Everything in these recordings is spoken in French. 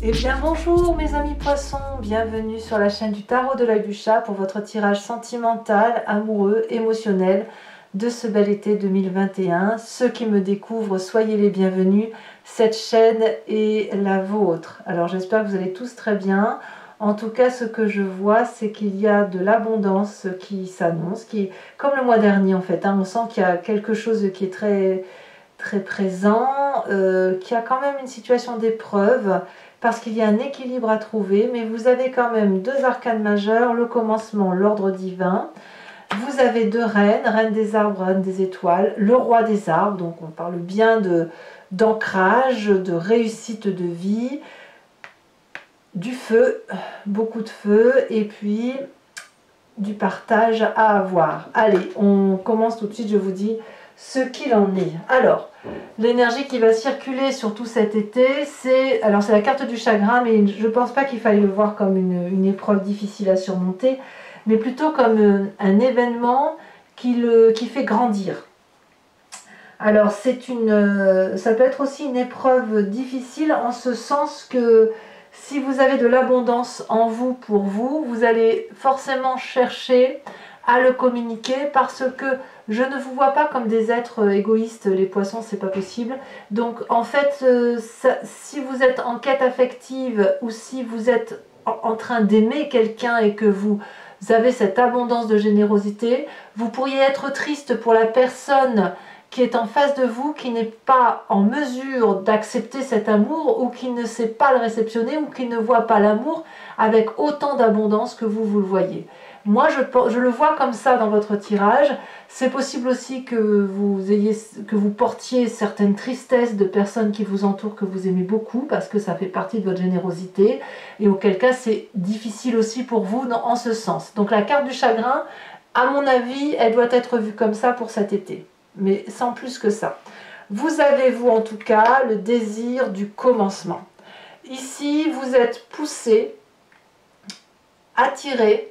Eh bien bonjour mes amis poissons, bienvenue sur la chaîne du tarot de l'œil du chat pour votre tirage sentimental, amoureux, émotionnel de ce bel été 2021. Ceux qui me découvrent, soyez les bienvenus, cette chaîne est la vôtre. Alors j'espère que vous allez tous très bien. En tout cas ce que je vois c'est qu'il y a de l'abondance qui s'annonce, qui comme le mois dernier en fait, on sent qu'il y a quelque chose qui est très présent, qu'il y a quand même une situation d'épreuve, parce qu'il y a un équilibre à trouver, mais vous avez quand même deux arcanes majeures, le commencement, l'ordre divin, vous avez deux reines, reine des arbres, reine des étoiles, le roi des arbres, donc on parle bien d'ancrage, de réussite de vie, du feu, beaucoup de feu, et puis du partage à avoir. Allez, on commence tout de suite, je vous dis ce qu'il en est. Alors, l'énergie qui va circuler surtout cet été, c'est la carte du chagrin, mais je ne pense pas qu'il faille le voir comme une épreuve difficile à surmonter, mais plutôt comme un événement qui fait grandir. Alors, ça peut être aussi une épreuve difficile en ce sens que si vous avez de l'abondance en vous pour vous, vous allez forcément chercher à le communiquer parce que je ne vous vois pas comme des êtres égoïstes, les poissons, c'est pas possible. Donc en fait, si vous êtes en quête affective ou si vous êtes en train d'aimer quelqu'un et que vous avez cette abondance de générosité, vous pourriez être triste pour la personne qui est en face de vous, qui n'est pas en mesure d'accepter cet amour ou qui ne sait pas le réceptionner ou qui ne voit pas l'amour avec autant d'abondance que vous le voyez. Moi, je le vois comme ça dans votre tirage. C'est possible aussi que vous portiez certaines tristesses de personnes qui vous entourent, que vous aimez beaucoup, parce que ça fait partie de votre générosité, et auquel cas c'est difficile aussi pour vous en ce sens. Donc la carte du chagrin, à mon avis, elle doit être vue comme ça pour cet été, mais sans plus que ça. Vous avez, vous en tout cas, le désir du commencement. Ici, vous êtes poussé, attiré,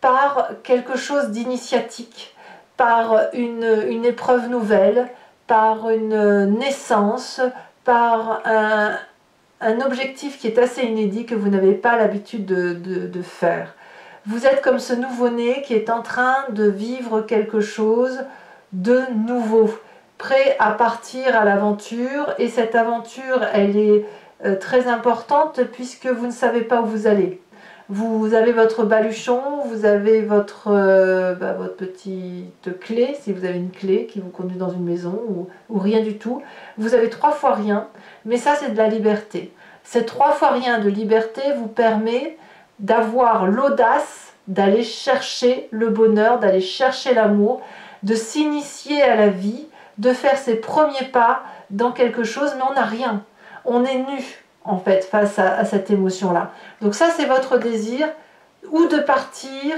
par quelque chose d'initiatique, par une épreuve nouvelle, par une naissance, par un objectif qui est assez inédit que vous n'avez pas l'habitude de faire. Vous êtes comme ce nouveau-né qui est en train de vivre quelque chose de nouveau, prêt à partir à l'aventure, et cette aventure, elle est très importante puisque vous ne savez pas où vous allez. Vous avez votre baluchon, vous avez votre petite clé, si vous avez une clé qui vous conduit dans une maison, ou rien du tout. Vous avez 3 fois rien, mais ça c'est de la liberté. Ces 3 fois rien de liberté vous permet d'avoir l'audace d'aller chercher le bonheur, d'aller chercher l'amour, de s'initier à la vie, de faire ses premiers pas dans quelque chose, mais on n'a rien, on est nu en fait face à cette émotion-là. Donc ça c'est votre désir, ou de partir,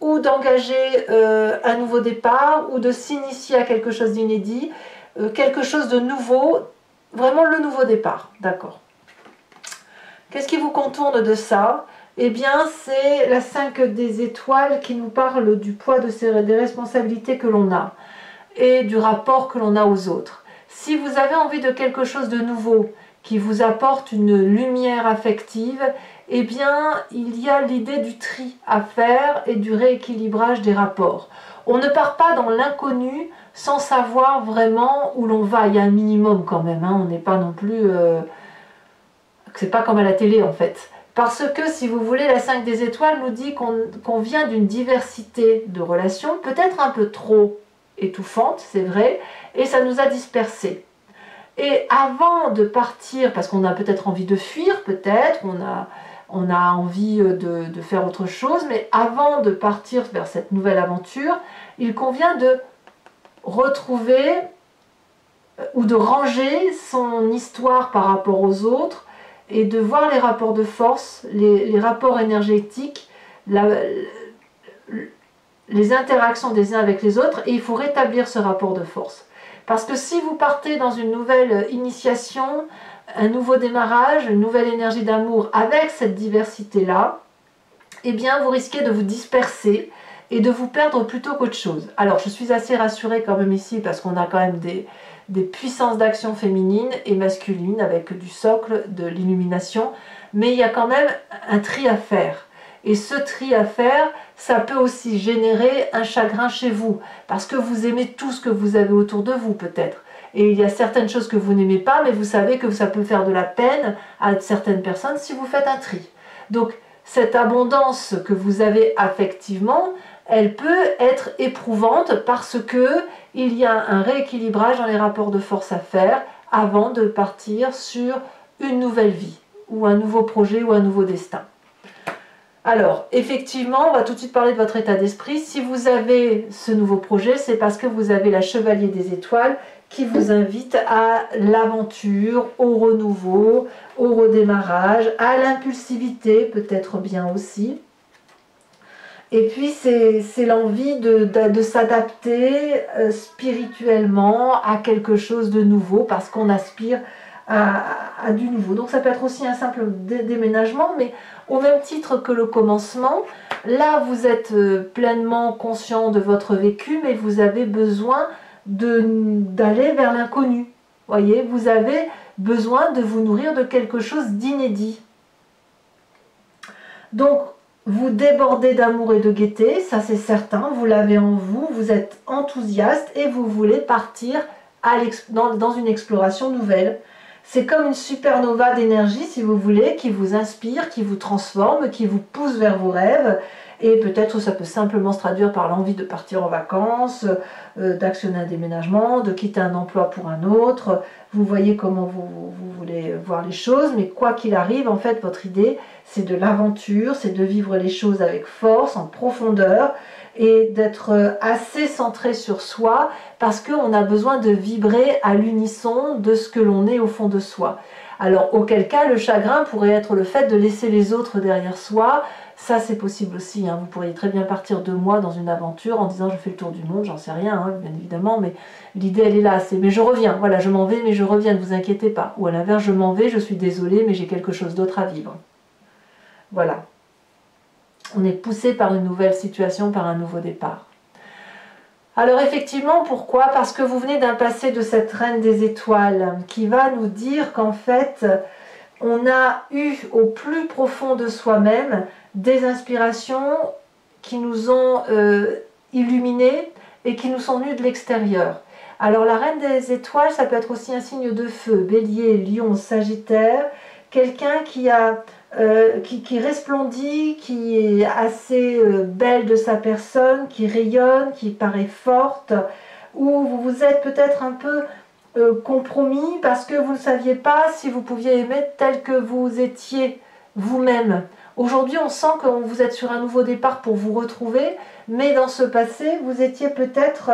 ou d'engager un nouveau départ, ou de s'initier à quelque chose d'inédit, quelque chose de nouveau, vraiment le nouveau départ, d'accord. Qu'est-ce qui vous contourne de ça? Eh bien c'est la 5 des étoiles qui nous parle du poids des responsabilités que l'on a, et du rapport que l'on a aux autres. Si vous avez envie de quelque chose de nouveau, qui vous apporte une lumière affective, eh bien, il y a l'idée du tri à faire et du rééquilibrage des rapports. On ne part pas dans l'inconnu sans savoir vraiment où l'on va. Il y a un minimum quand même, hein. On n'est pas non plus... c'est pas comme à la télé en fait. Parce que, si vous voulez, la 5 des étoiles nous dit qu'on vient d'une diversité de relations, peut-être un peu trop étouffante, c'est vrai, et ça nous a dispersés. Et avant de partir, parce qu'on a peut-être envie de fuir, peut-être, on a envie de faire autre chose, mais avant de partir vers cette nouvelle aventure, il convient de retrouver ou de ranger son histoire par rapport aux autres et de voir les rapports de force, les rapports énergétiques, les interactions des uns avec les autres, et il faut rétablir ce rapport de force. Parce que si vous partez dans une nouvelle initiation, un nouveau démarrage, une nouvelle énergie d'amour avec cette diversité-là, eh bien vous risquez de vous disperser et de vous perdre plutôt qu'autre chose. Alors je suis assez rassurée quand même ici parce qu'on a quand même des puissances d'action féminines et masculines avec du socle de l'illumination. mais il y a quand même un tri à faire. Et ce tri à faire, ça peut aussi générer un chagrin chez vous, parce que vous aimez tout ce que vous avez autour de vous peut-être. Et il y a certaines choses que vous n'aimez pas, mais vous savez que ça peut faire de la peine à certaines personnes si vous faites un tri. Donc cette abondance que vous avez affectivement, elle peut être éprouvante parce que il y a un rééquilibrage dans les rapports de force à faire avant de partir sur une nouvelle vie, ou un nouveau projet, ou un nouveau destin. Alors, effectivement, on va tout de suite parler de votre état d'esprit. Si vous avez ce nouveau projet, c'est parce que vous avez la Chevalier des Étoiles qui vous invite à l'aventure, au renouveau, au redémarrage, à l'impulsivité, peut-être bien aussi. Et puis, c'est l'envie de s'adapter spirituellement à quelque chose de nouveau, parce qu'on aspire à du nouveau. Donc ça peut être aussi un simple déménagement, mais au même titre que le commencement, là vous êtes pleinement conscient de votre vécu, mais vous avez besoin d'aller vers l'inconnu. Voyez, vous avez besoin de vous nourrir de quelque chose d'inédit. Donc vous débordez d'amour et de gaieté, ça c'est certain, vous l'avez en vous, vous êtes enthousiaste et vous voulez partir dans une exploration nouvelle. C'est comme une supernova d'énergie, si vous voulez, qui vous inspire, qui vous transforme, qui vous pousse vers vos rêves. Et peut-être ça peut simplement se traduire par l'envie de partir en vacances, d'actionner un déménagement, de quitter un emploi pour un autre. Vous voyez comment vous voulez voir les choses, mais quoi qu'il arrive, en fait, votre idée, c'est de l'aventure, c'est de vivre les choses avec force, en profondeur, et d'être assez centré sur soi, parce qu'on a besoin de vibrer à l'unisson de ce que l'on est au fond de soi. Alors, auquel cas, le chagrin pourrait être le fait de laisser les autres derrière soi. Ça, c'est possible aussi, hein. Vous pourriez très bien partir 2 mois dans une aventure en disant « je fais le tour du monde », j'en sais rien, hein, bien évidemment, mais l'idée, elle est là, c'est « mais je reviens, voilà, je m'en vais, mais je reviens, ne vous inquiétez pas ». Ou à l'inverse, « je m'en vais, je suis désolée, mais j'ai quelque chose d'autre à vivre ». Voilà. On est poussé par une nouvelle situation, par un nouveau départ. Alors effectivement, pourquoi? Parce que vous venez d'un passé de cette reine des étoiles qui va nous dire qu'en fait, on a eu au plus profond de soi-même des inspirations qui nous ont illuminés et qui nous sont venues de l'extérieur. Alors la reine des étoiles, ça peut être aussi un signe de feu, bélier, lion, sagittaire, quelqu'un qui resplendit, qui est assez belle de sa personne, qui rayonne, qui paraît forte, où vous vous êtes peut-être un peu compromis parce que vous ne saviez pas si vous pouviez aimer tel que vous étiez vous-même. Aujourd'hui, on sent que vous êtes sur un nouveau départ pour vous retrouver, mais dans ce passé, vous étiez peut-être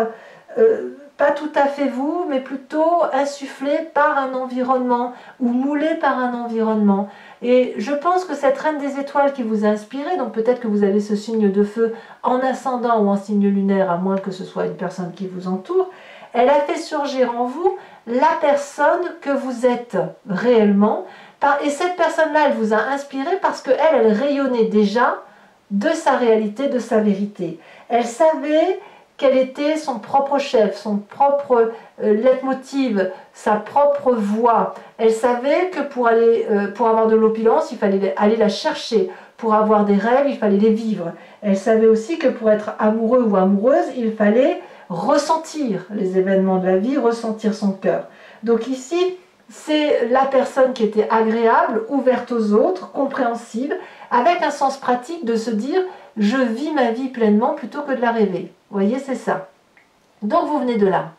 pas tout à fait vous, mais plutôt insufflé par un environnement ou moulé par un environnement. Et je pense que cette reine des étoiles qui vous a inspiré, donc peut-être que vous avez ce signe de feu en ascendant ou en signe lunaire, à moins que ce soit une personne qui vous entoure, elle a fait surgir en vous la personne que vous êtes réellement. Et cette personne-là, elle vous a inspiré parce qu'elle rayonnait déjà de sa réalité, de sa vérité. Elle savait quel était son propre chef, son propre leitmotiv, sa propre voix. Elle savait que pour avoir de l'opulence, il fallait aller la chercher. Pour avoir des rêves, il fallait les vivre. Elle savait aussi que pour être amoureux ou amoureuse, il fallait ressentir les événements de la vie, ressentir son cœur. Donc ici, c'est la personne qui était agréable, ouverte aux autres, compréhensible, avec un sens pratique de se dire « je vis ma vie pleinement plutôt que de la rêver ». Vous voyez, c'est ça. Donc vous venez de là.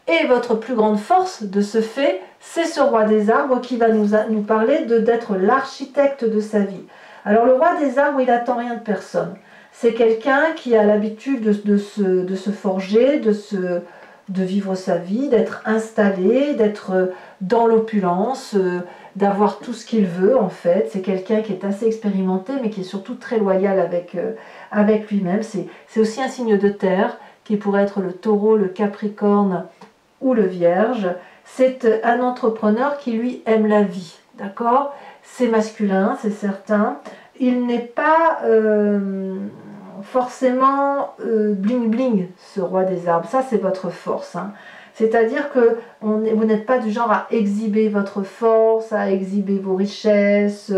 Et votre plus grande force de ce fait, c'est ce roi des arbres qui va nous parler d'être l'architecte de sa vie. Alors le roi des arbres, il n'attend rien de personne. C'est quelqu'un qui a l'habitude de se forger, de vivre sa vie, d'être installé, d'être dans l'opulence, d'avoir tout ce qu'il veut en fait. C'est quelqu'un qui est assez expérimenté mais qui est surtout très loyal avec lui-même. C'est aussi un signe de terre qui pourrait être le taureau, le capricorne ou le vierge. C'est un entrepreneur qui lui aime la vie, d'accord? C'est masculin, c'est certain. Il n'est pas forcément bling bling, ce roi des arbres. Ça, c'est votre force, hein. C'est-à-dire que vous n'êtes pas du genre à exhiber votre force, à exhiber vos richesses,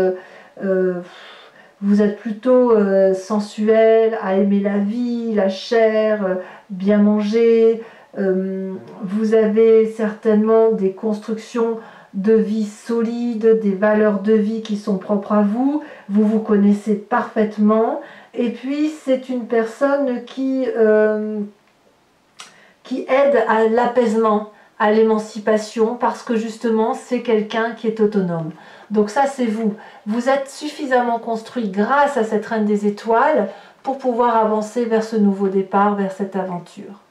vous êtes plutôt sensuel, à aimer la vie, la chair, bien manger. Vous avez certainement des constructions de vie solides, des valeurs de vie qui sont propres à vous. Vous vous connaissez parfaitement. Et puis, c'est une personne qui aide à l'apaisement, à l'émancipation, parce que justement, c'est quelqu'un qui est autonome. Donc ça, c'est vous. Vous êtes suffisamment construit grâce à cette reine des étoiles pour pouvoir avancer vers ce nouveau départ, vers cette aventure.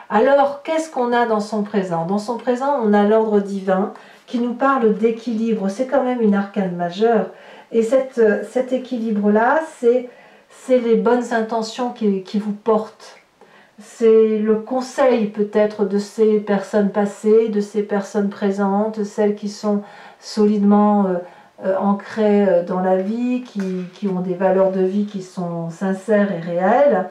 Alors, qu'est-ce qu'on a dans son présent? Dans son présent, on a l'ordre divin qui nous parle d'équilibre. C'est quand même une arcane majeure. Et cet équilibre-là, c'est les bonnes intentions qui vous portent. C'est le conseil peut-être de ces personnes passées, de ces personnes présentes, celles qui sont solidement ancrées dans la vie, qui ont des valeurs de vie qui sont sincères et réelles.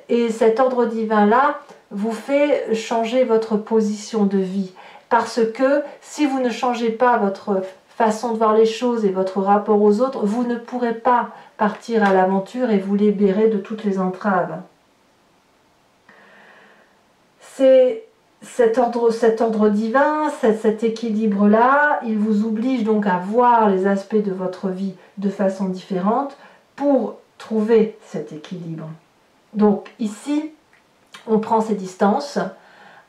Et cet ordre divin-là vous fait changer votre position de vie. Parce que si vous ne changez pas votre façon de voir les choses et votre rapport aux autres, vous ne pourrez pas partir à l'aventure et vous libérer de toutes les entraves. C'est cet ordre divin, cet équilibre-là, il vous oblige donc à voir les aspects de votre vie de façon différente pour trouver cet équilibre. Donc ici, on prend ses distances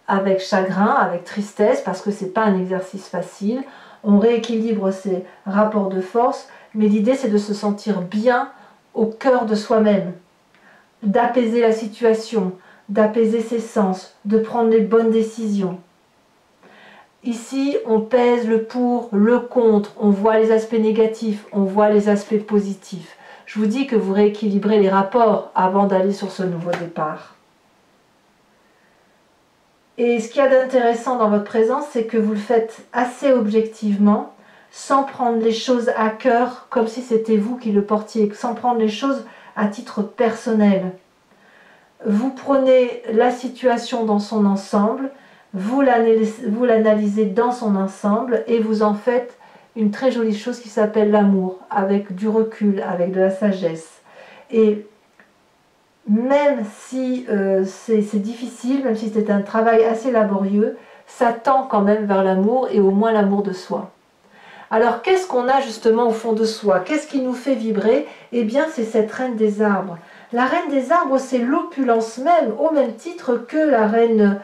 avec chagrin, avec tristesse, parce que ce n'est pas un exercice facile. On rééquilibre ses rapports de force, mais l'idée c'est de se sentir bien au cœur de soi-même, d'apaiser la situation, d'apaiser ses sens, de prendre les bonnes décisions. Ici, on pèse le pour, le contre, on voit les aspects négatifs, on voit les aspects positifs. Je vous dis que vous rééquilibrez les rapports avant d'aller sur ce nouveau départ. Et ce qu'il y a d'intéressant dans votre présence, c'est que vous le faites assez objectivement, sans prendre les choses à cœur, comme si c'était vous qui le portiez, sans prendre les choses à titre personnel. Vous prenez la situation dans son ensemble, vous l'analysez dans son ensemble et vous en faites une très jolie chose qui s'appelle l'amour, avec du recul, avec de la sagesse. Et même si c'est difficile, même si c'est un travail assez laborieux, ça tend quand même vers l'amour et au moins l'amour de soi. Alors qu'est-ce qu'on a justement au fond de soi? Qu'est-ce qui nous fait vibrer? Eh bien c'est cette reine des arbres. La reine des arbres, c'est l'opulence même, au même titre que la reine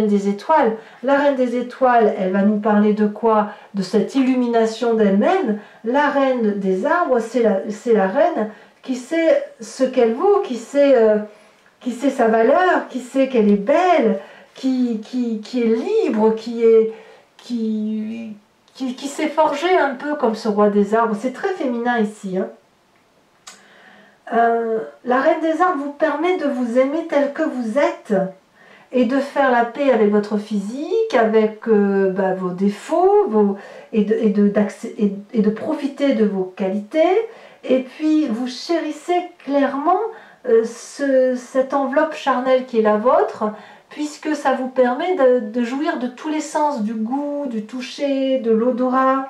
des étoiles. La reine des étoiles, elle va nous parler de quoi? De cette illumination d'elle-même. La reine des arbres, c'est la reine qui sait ce qu'elle vaut, qui sait sa valeur, qui sait qu'elle est belle, qui est libre, qui s'est forgé un peu comme ce roi des arbres. C'est très féminin ici. Hein. La reine des arbres vous permet de vous aimer tel que vous êtes et de faire la paix avec votre physique, avec vos défauts et de profiter de vos qualités. Et puis vous chérissez clairement cette enveloppe charnelle qui est la vôtre, puisque ça vous permet de jouir de tous les sens, du goût, du toucher, de l'odorat.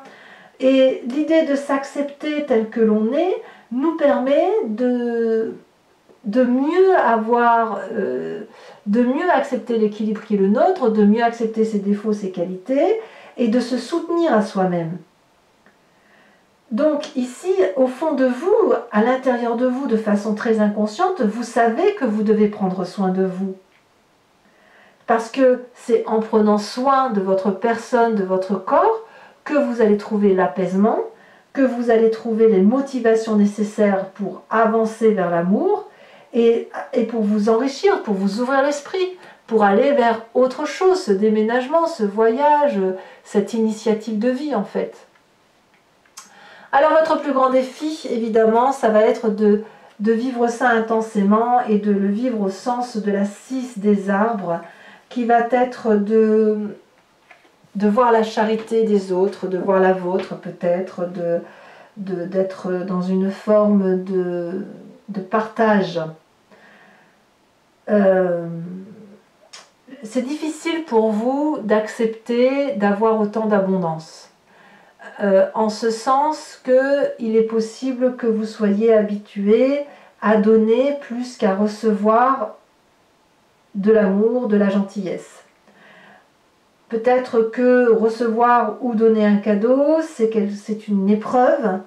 Et l'idée de s'accepter tel que l'on est nous permet de mieux accepter l'équilibre qui est le nôtre, de mieux accepter ses défauts, ses qualités, et de se soutenir à soi-même. Donc ici, au fond de vous, à l'intérieur de vous, de façon très inconsciente, vous savez que vous devez prendre soin de vous. Parce que c'est en prenant soin de votre personne, de votre corps, que vous allez trouver l'apaisement, que vous allez trouver les motivations nécessaires pour avancer vers l'amour et pour vous enrichir, pour vous ouvrir l'esprit, pour aller vers autre chose, ce déménagement, ce voyage, cette initiative de vie en fait. Alors votre plus grand défi, évidemment, ça va être de vivre ça intensément et de le vivre au sens de la 6 des arbres, qui va être de voir la charité des autres, de voir la vôtre peut-être, d'être dans une forme de partage. C'est difficile pour vous d'accepter d'avoir autant d'abondance. en ce sens qu'il est possible que vous soyez habitué à donner plus qu'à recevoir de l'amour, de la gentillesse. Peut-être que recevoir ou donner un cadeau, c'est une épreuve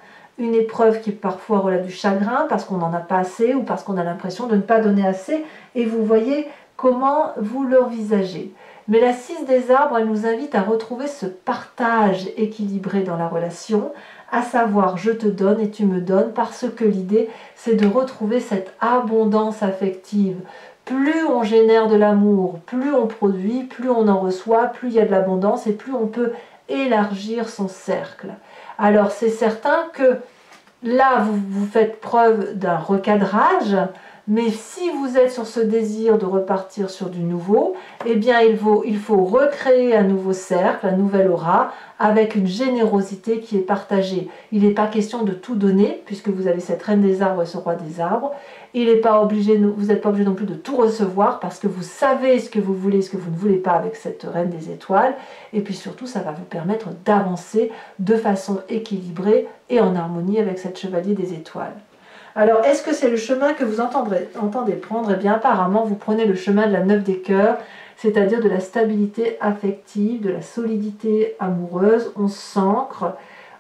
qui parfois relève du chagrin parce qu'on n'en a pas assez ou parce qu'on a l'impression de ne pas donner assez, et vous voyez comment vous l'envisagez. Mais la 6 des arbres, elle nous invite à retrouver ce partage équilibré dans la relation, à savoir je te donne et tu me donnes, parce que l'idée c'est de retrouver cette abondance affective. Plus on génère de l'amour, plus on produit, plus on en reçoit, plus il y a de l'abondance et plus on peut élargir son cercle. Alors c'est certain que là vous faites preuve d'un recadrage, mais si vous êtes sur ce désir de repartir sur du nouveau, eh bien il faut recréer un nouveau cercle, un nouvel aura, avec une générosité qui est partagée. Il n'est pas question de tout donner, puisque vous avez cette reine des arbres et ce roi des arbres. Vous n'êtes pas obligé non plus de tout recevoir, parce que vous savez ce que vous voulez et ce que vous ne voulez pas avec cette reine des étoiles. Et puis surtout, ça va vous permettre d'avancer de façon équilibrée et en harmonie avec cette chevalier des étoiles. Alors, est-ce que c'est le chemin que vous entendez prendre? Eh bien, apparemment, vous prenez le chemin de la 9 des cœurs, c'est-à-dire de la stabilité affective, de la solidité amoureuse. On s'ancre,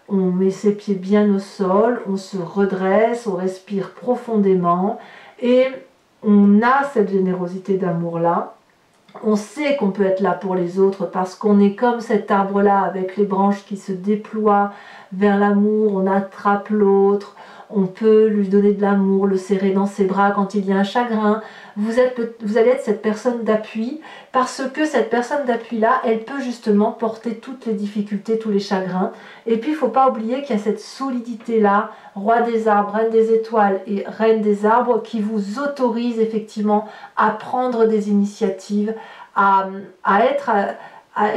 on met ses pieds bien au sol, on se redresse, on respire profondément et on a cette générosité d'amour-là. On sait qu'on peut être là pour les autres parce qu'on est comme cet arbre-là avec les branches qui se déploient vers l'amour, on attrape l'autre. On peut lui donner de l'amour, le serrer dans ses bras quand il y a un chagrin. Vous allez être cette personne d'appui, parce que cette personne d'appui-là, elle peut justement porter toutes les difficultés, tous les chagrins. Et puis, il ne faut pas oublier qu'il y a cette solidité-là, roi des arbres, reine des étoiles et reine des arbres, qui vous autorise effectivement à prendre des initiatives, à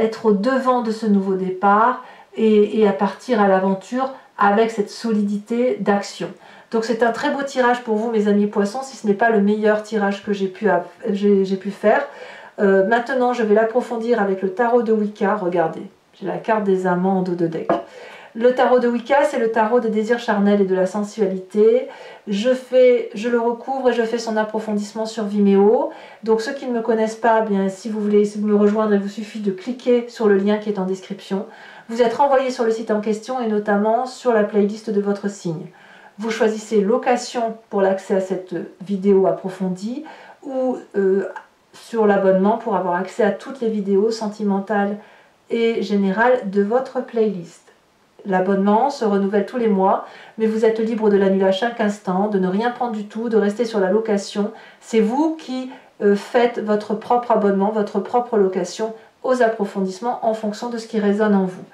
être au devant de ce nouveau départ et à partir à l'aventure avec cette solidité d'action. Donc c'est un très beau tirage pour vous, mes amis poissons, si ce n'est pas le meilleur tirage que j'ai pu faire. Maintenant, je vais l'approfondir avec le tarot de Wicca. Regardez, j'ai la carte des amants en dos de deck. Le tarot de Wicca, c'est le tarot des désirs charnels et de la sensualité. Je le recouvre et je fais son approfondissement sur Vimeo. Donc ceux qui ne me connaissent pas, bien, si vous voulez me rejoindre, il vous suffit de cliquer sur le lien qui est en description. Vous êtes renvoyé sur le site en question et notamment sur la playlist de votre signe. Vous choisissez location pour l'accès à cette vidéo approfondie ou sur l'abonnement pour avoir accès à toutes les vidéos sentimentales et générales de votre playlist. L'abonnement se renouvelle tous les mois, mais vous êtes libre de l'annuler à chaque instant, de ne rien prendre du tout, de rester sur la location. C'est vous qui faites votre propre abonnement, votre propre location aux approfondissements en fonction de ce qui résonne en vous.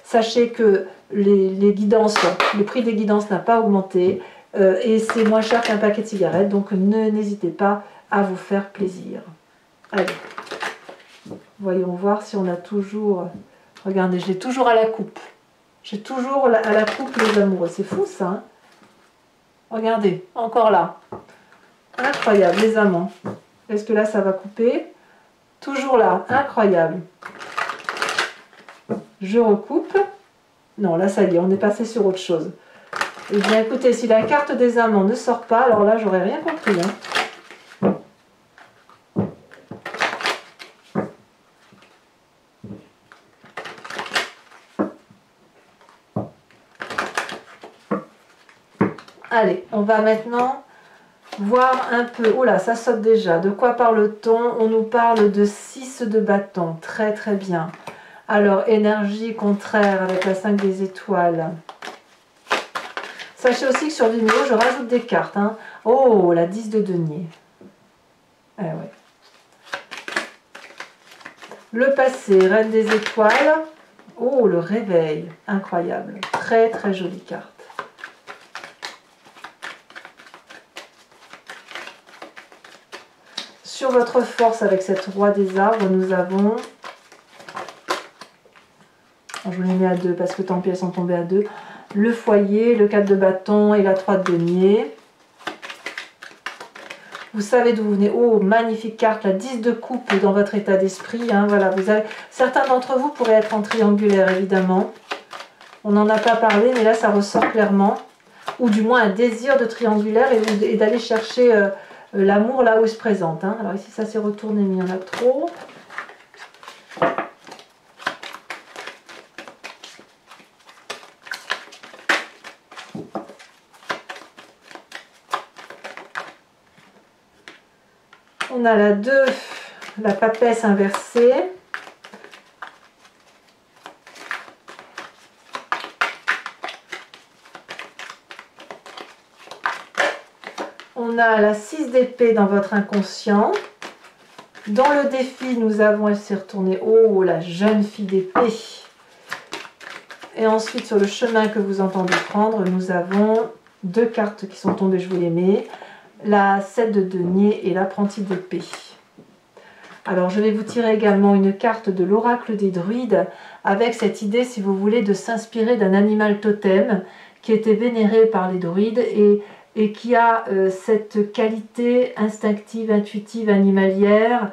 Sachez que le prix des guidances n'a pas augmenté et c'est moins cher qu'un paquet de cigarettes, donc n'hésitez pas à vous faire plaisir. Allez, voyons voir si on a toujours... Regardez, je l'ai toujours à la coupe. J'ai toujours à la coupe les amoureux. C'est fou ça, hein? Regardez, encore là. Incroyable, les amants. Est-ce que là, ça va couper? Toujours là, incroyable. Je recoupe. Non, là, ça y est, on est passé sur autre chose. Eh bien, écoutez, si la carte des amants ne sort pas, alors là, j'aurais rien compris, hein. Allez, on va maintenant voir un peu... Oh là, ça saute déjà. De quoi parle-t-on? On nous parle de 6 de bâton. Très très bien. Alors, énergie contraire avec la 5 des étoiles. Sachez aussi que sur Vimeo, je rajoute des cartes, hein. Oh, la 10 de denier. Ah ouais. Le passé, reine des étoiles. Oh, le réveil. Incroyable. Très très jolie carte. Sur votre force avec cette roi des arbres, nous avons... Je vous les mets à 2 parce que tant pis, elles sont tombées à 2. Le foyer, le 4 de bâton et la 3 de denier. Vous savez d'où vous venez. Oh, magnifique carte, la 10 de coupe dans votre état d'esprit. Hein, voilà, certains d'entre vous pourraient être en triangulaire, évidemment. On n'en a pas parlé, mais là ça ressort clairement. Ou du moins un désir de triangulaire et d'aller chercher l'amour là où il se présente. Hein. Alors ici ça s'est retourné, mais il y en a trop. On a la 2, la papesse inversée. On a la 6 d'épée dans votre inconscient. Dans le défi, nous avons, elle s'est retournée, oh, la jeune fille d'épée. Et ensuite, sur le chemin que vous entendez prendre, nous avons 2 cartes qui sont tombées, je vous les mets. La 7 de denier et l'apprenti d'épée. Alors, je vais vous tirer également une carte de l'oracle des druides avec cette idée, si vous voulez, de s'inspirer d'un animal totem qui était vénéré par les druides et qui a cette qualité instinctive, intuitive, animalière,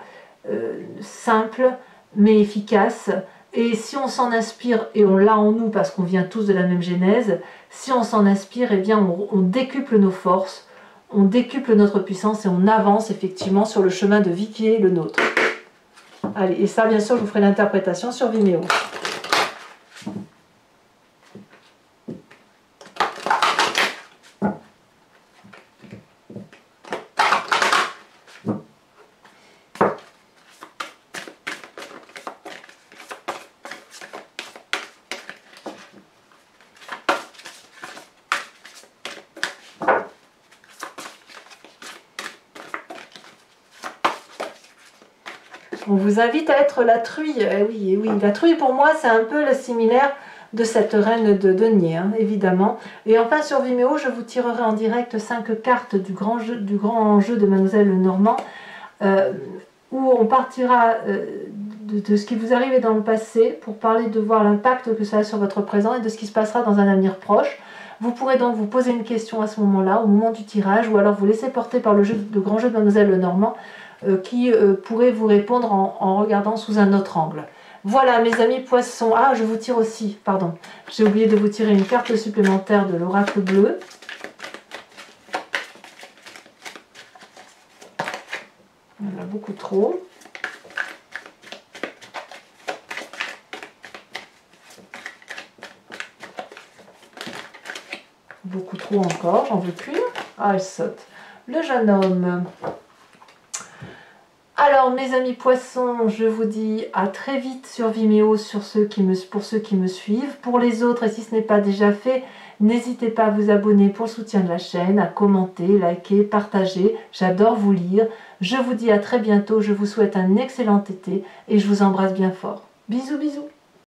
simple mais efficace. Et si on s'en inspire, et on l'a en nous parce qu'on vient tous de la même genèse, si on s'en inspire, eh bien on décuple nos forces, on décuple notre puissance et on avance effectivement sur le chemin de vie qui est le nôtre. Allez, et ça bien sûr je vous ferai l'interprétation sur Vimeo. On vous invite à être la truie. Oui, oui, la truie pour moi c'est un peu le similaire de cette reine de denier, hein, évidemment. Et enfin sur Vimeo, je vous tirerai en direct 5 cartes du grand jeu de Mademoiselle Lenormand, où on partira de ce qui vous arrivait dans le passé pour parler de voir l'impact que ça a sur votre présent et de ce qui se passera dans un avenir proche. Vous pourrez donc vous poser une question à ce moment-là, au moment du tirage, ou alors vous laisser porter par le grand jeu de Mademoiselle Lenormand, qui pourrait vous répondre en regardant sous un autre angle. Voilà mes amis poissons. Ah, je vous tire aussi, pardon. J'ai oublié de vous tirer une carte supplémentaire de l'oracle bleu. Il y en a beaucoup trop. Beaucoup trop encore, j'en veux plus. Ah, elle saute. Le jeune homme. Alors mes amis poissons, je vous dis à très vite sur Vimeo pour ceux qui me suivent. Pour les autres, et si ce n'est pas déjà fait, n'hésitez pas à vous abonner pour le soutien de la chaîne, à commenter, liker, partager. J'adore vous lire. Je vous dis à très bientôt, je vous souhaite un excellent été et je vous embrasse bien fort. Bisous bisous.